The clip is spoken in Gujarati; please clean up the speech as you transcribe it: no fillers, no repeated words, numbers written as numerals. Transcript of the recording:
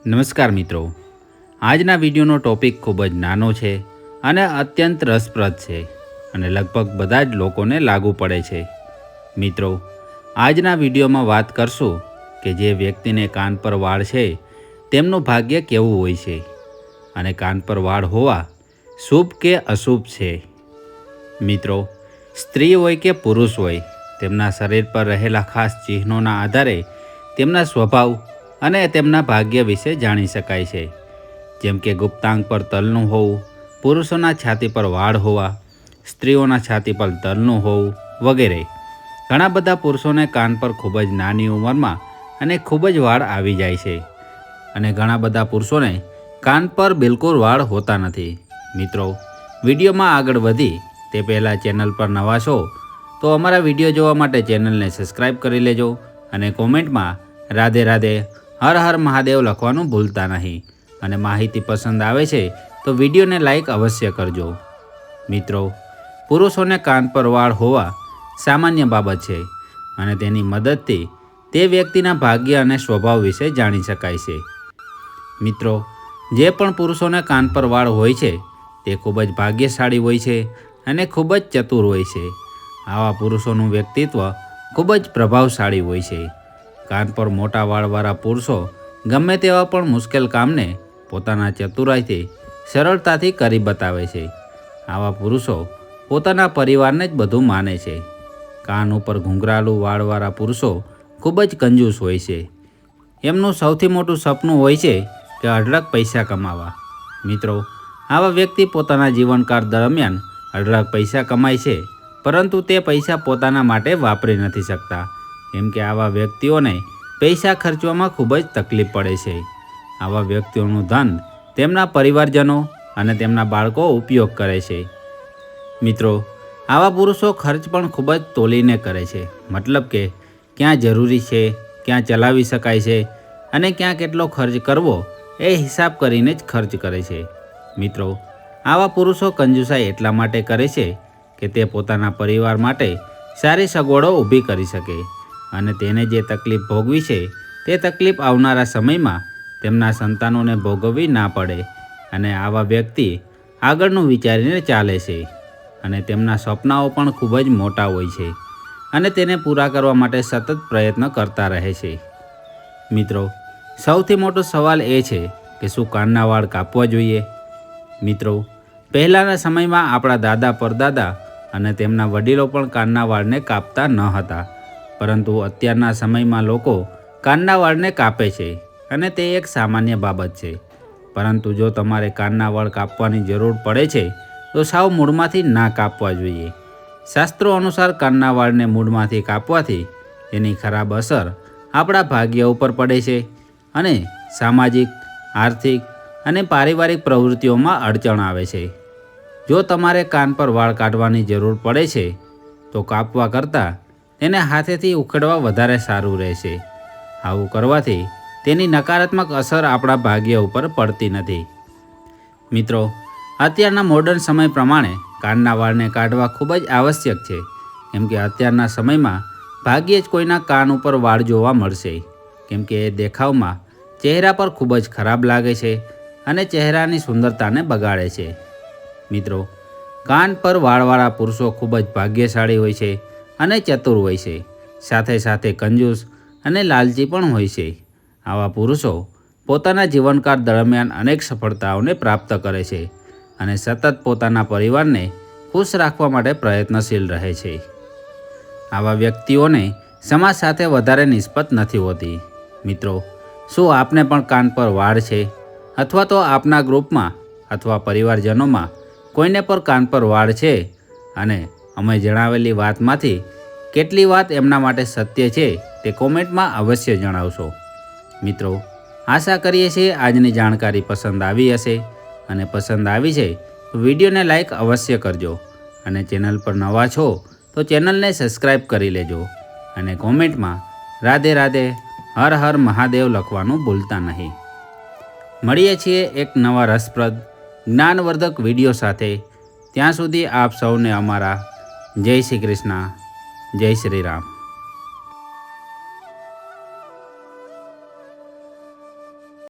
નમસ્કાર મિત્રો, આજના વિડીયોનો ટોપિક ખૂબ જ નાનો છે અને અત્યંત રસપ્રદ છે અને લગભગ બધા જ લોકોને લાગુ પડે છે. મિત્રો, આજના વિડીયોમાં વાત કરશું કે જે વ્યક્તિને કાન પર વાળ છે તેમનું ભાગ્ય કેવું હોય છે અને કાન પર વાળ હોવા શુભ કે અશુભ છે. મિત્રો, સ્ત્રી હોય કે પુરુષ હોય, તેમના શરીર પર રહેલા ખાસ ચિહ્નોના આધારે તેમના સ્વભાવ અને તેમના ભાગ્ય વિશે જાણી શકાય છે. જેમ કે ગુપ્તાંગ પર તલનું હોવું, પુરુષોના છાતી પર વાળ હોવા, સ્ત્રીઓના છાતી પર તલનું હોવું વગેરે. ઘણા બધા પુરુષોને કાન પર ખૂબ જ નાની ઉંમરમાં અને ખૂબ જ વાળ આવી જાય છે અને ઘણા બધા પુરુષોને કાન પર બિલકુલ વાળ હોતા નથી. મિત્રો, વિડીયોમાં આગળ વધી તે પહેલાં ચેનલ પર નવા છો તો અમારા વિડીયો જોવા માટે ચેનલને સબસ્ક્રાઈબ કરી લેજો અને કોમેન્ટમાં રાધે રાધે હર હર મહાદેવ લખવાનું ભૂલતા નહીં. અને માહિતી પસંદ આવે છે તો વિડીયોને લાઈક અવશ્ય કરજો. મિત્રો, પુરુષોને કાન પર વાળ હોવા સામાન્ય બાબત છે અને તેની મદદથી તે વ્યક્તિના ભાગ્ય અને સ્વભાવ વિશે જાણી શકાય છે. મિત્રો, જે પણ પુરુષોને કાન પર વાળ હોય છે તે ખૂબ જ ભાગ્યશાળી હોય છે અને ખૂબ જ ચતુર હોય છે. આવા પુરુષોનું વ્યક્તિત્વ ખૂબ જ પ્રભાવશાળી હોય છે. કાન પર મોટા વાળવાળા પુરુષો ગમે તેવા પણ મુશ્કેલ કામને પોતાના ચતુરાઈથી સરળતાથી કરી બતાવે છે. આવા પુરુષો પોતાના પરિવારને જ બધું માને છે. કાન ઉપર ઘૂંઘરાલું વાળવાળા પુરુષો ખૂબ જ કંજૂસ હોય છે. એમનું સૌથી મોટું સપનું હોય છે કે અઢળક પૈસા કમાવા. મિત્રો, આવા વ્યક્તિ પોતાના જીવનકાળ દરમિયાન અઢળક પૈસા કમાય છે, પરંતુ તે પૈસા પોતાના માટે વાપરી નથી શકતા. કેમ કે આવા વ્યક્તિઓને પૈસા ખર્ચવામાં ખૂબ જ તકલીફ પડે છે. આવા વ્યક્તિઓનું ધન તેમના પરિવારજનો અને તેમના બાળકો ઉપયોગ કરે છે. મિત્રો, આવા પુરુષો ખર્ચ પણ ખૂબ જ તોલીને કરે છે. મતલબ કે ક્યાં જરૂરી છે, ક્યાં ચલાવી શકાય છે અને ક્યાં કેટલો ખર્ચ કરવો એ હિસાબ કરીને જ ખર્ચ કરે છે. મિત્રો, આવા પુરુષો કંજુસાઈ એટલા માટે કરે છે કે તે પોતાના પરિવાર માટે સારી સગવડો ઊભી કરી શકે અને તેને જે તકલીફ ભોગવી છે તે તકલીફ આવનારા સમયમાં તેમના સંતાનોને ભોગવવી ના પડે. અને આવા વ્યક્તિ આગળનું વિચારીને ચાલે છે અને તેમના સપનાઓ પણ ખૂબ જ મોટા હોય છે અને તેને પૂરા કરવા માટે સતત પ્રયત્ન કરતા રહે છે. મિત્રો, સૌથી મોટો સવાલ એ છે કે શું કાનના વાળ કાપવા જોઈએ? મિત્રો, પહેલાંના સમયમાં આપણા દાદા પરદાદા અને તેમના વડીલો પણ કાનના વાળને કાપતા ન હતા, પરંતુ અત્યારના સમયમાં લોકો કાનના વાળને કાપે છે અને તે એક સામાન્ય બાબત છે. પરંતુ જો તમારે કાનના વાળ કાપવાની જરૂર પડે છે તો સાવ મૂળમાંથી ના કાપવા જોઈએ. શાસ્ત્રો અનુસાર કાનના વાળને મૂળમાંથી કાપવાથી તેની ખરાબ અસર આપણા ભાગ્ય ઉપર પડે છે અને સામાજિક, આર્થિક અને પારિવારિક પ્રવૃત્તિઓમાં અડચણ આવે છે. જો તમારે કાન પર વાળ કાઢવાની જરૂર પડે છે તો કાપવા કરતાં તેને હાથેથી ઉખેડવા વધારે સારું રહેશે. આવું કરવાથી તેની નકારાત્મક અસર આપણા ભાગ્ય ઉપર પડતી નથી. મિત્રો, અત્યારના મોડર્ન સમય પ્રમાણે કાનના વાળને કાઢવા ખૂબ જ આવશ્યક છે. કેમ કે અત્યારના સમયમાં ભાગ્યે જ કોઈના કાન ઉપર વાળ જોવા મળશે. કેમ કે એ દેખાવમાં ચહેરા પર ખૂબ જ ખરાબ લાગે છે અને ચહેરાની સુંદરતાને બગાડે છે. મિત્રો, કાન પર વાળવાળા પુરુષો ખૂબ જ ભાગ્યશાળી હોય છે અને ચતુર હોય છે. સાથે સાથે કંજૂસ અને લાલચી પણ હોય છે. આવા પુરુષો પોતાના જીવનકાળ દરમિયાન અનેક સફળતાઓને પ્રાપ્ત કરે છે અને સતત પોતાના પરિવારને ખુશ રાખવા માટે પ્રયત્નશીલ રહે છે. આવા વ્યક્તિઓને સમાજ સાથે વધારે નિસ્બત નથી હોતી. મિત્રો, શું આપને પણ કાન પર વાળ છે અથવા તો આપના ગ્રુપમાં અથવા પરિવારજનોમાં કોઈને પર કાન પર વાળ છે અને અમે જણાવેલી વાતમાંથી કેટલી વાત એમના માટે સત્ય છે તે કોમેન્ટમાં અવશ્ય જણાવશો. મિત્રો, આશા કરીએ છીએ આજની જાણકારી પસંદ આવી હશે અને પસંદ આવી છે તો વિડીયોને લાઈક અવશ્ય કરજો અને ચેનલ પર નવા છો તો ચેનલને સબસ્ક્રાઈબ કરી લેજો અને કોમેન્ટમાં રાધે રાધે હર હર મહાદેવ લખવાનું ભૂલતા નહીં. મળીએ છીએ એક નવા રસપ્રદ જ્ઞાનવર્ધક વિડીયો સાથે. ત્યાં સુધી આપ સૌને અમારા જય શ્રી કૃષ્ણ, જય શ્રી રામ.